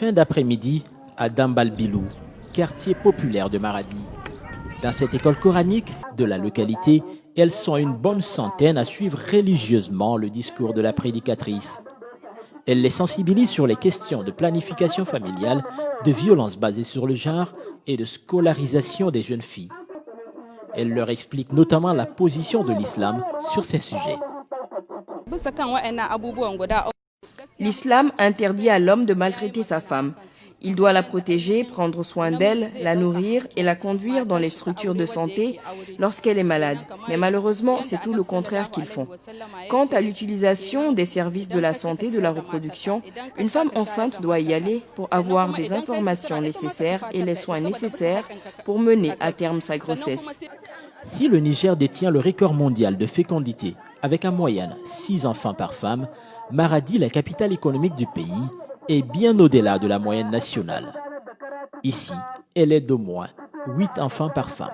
fin d'après-midi à Dambalbilou, quartier populaire de Maradi. Dans cette école coranique de la localité, elles sont une bonne centaine à suivre religieusement le discours de la prédicatrice. Elle les sensibilise sur les questions de planification familiale, de violence basée sur le genre et de scolarisation des jeunes filles. Elle leur explique notamment la position de l'islam sur ces sujets. L'islam interdit à l'homme de maltraiter sa femme. Il doit la protéger, prendre soin d'elle, la nourrir et la conduire dans les structures de santé lorsqu'elle est malade. Mais malheureusement, c'est tout le contraire qu'ils font. Quant à l'utilisation des services de la santé de la reproduction, une femme enceinte doit y aller pour avoir des informations nécessaires et les soins nécessaires pour mener à terme sa grossesse. Si le Niger détient le record mondial de fécondité, avec en moyenne 6 enfants par femme, Maradi, la capitale économique du pays, est bien au-delà de la moyenne nationale. Ici, elle est d'au moins 8 enfants par femme.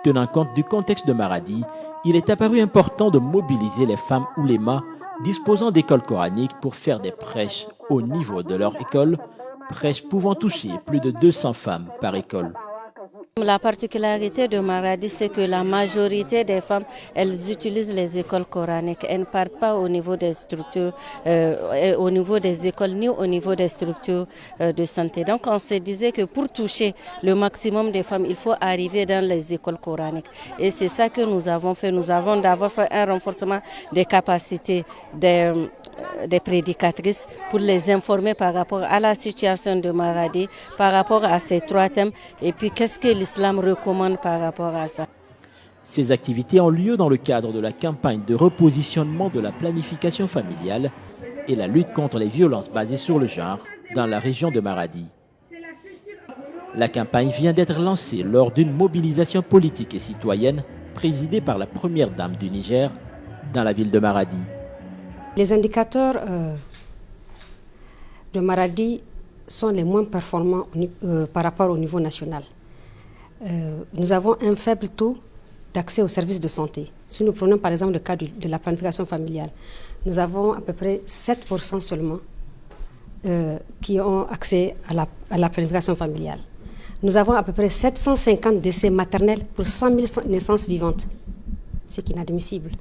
Tenant compte du contexte de Maradi, il est apparu important de mobiliser les femmes oulémas disposant d'écoles coraniques pour faire des prêches au niveau de leur école, prêches pouvant toucher plus de 200 femmes par école. La particularité de Maradi, c'est que la majorité des femmes, elles utilisent les écoles coraniques. Elles ne partent pas au niveau des structures, au niveau des écoles, ni au niveau des structures de santé. Donc on se disait que pour toucher le maximum des femmes, il faut arriver dans les écoles coraniques. Et c'est ça que nous avons fait. Nous avons d'abord fait un renforcement des capacités des prédicatrices pour les informer par rapport à la situation de Maradi, par rapport à ces 3 thèmes, et puis qu'est-ce que l'islam recommande par rapport à ça. Ces activités ont lieu dans le cadre de la campagne de repositionnement de la planification familiale et la lutte contre les violences basées sur le genre dans la région de Maradi. La campagne vient d'être lancée lors d'une mobilisation politique et citoyenne présidée par la première dame du Niger dans la ville de Maradi. Les indicateurs de Maradi sont les moins performants par rapport au niveau national. Nous avons un faible taux d'accès aux services de santé. Si nous prenons par exemple le cas de la planification familiale, nous avons à peu près 7% seulement qui ont accès à la planification familiale. Nous avons à peu près 750 décès maternels pour 100 000 naissances vivantes, ce qui est inadmissible.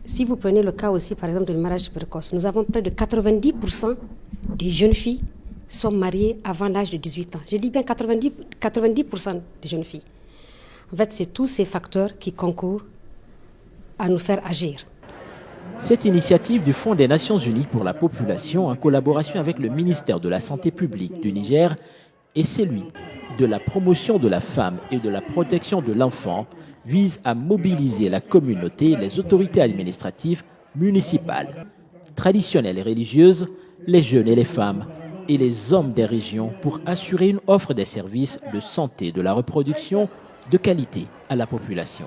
Si vous prenez le cas aussi par exemple du mariage précoce, nous avons près de 90% des jeunes filles sont mariées avant l'âge de 18 ans. Je dis bien 90% des jeunes filles. En fait, c'est tous ces facteurs qui concourent à nous faire agir. Cette initiative du Fonds des Nations Unies pour la population, en collaboration avec le ministère de la Santé publique du Niger, et celui de la promotion de la femme et de la protection de l'enfant, vise à mobiliser la communauté, les autorités administratives, municipales, traditionnelles et religieuses, les jeunes et les femmes, et les hommes des régions pour assurer une offre des services de santé de la reproduction de qualité à la population.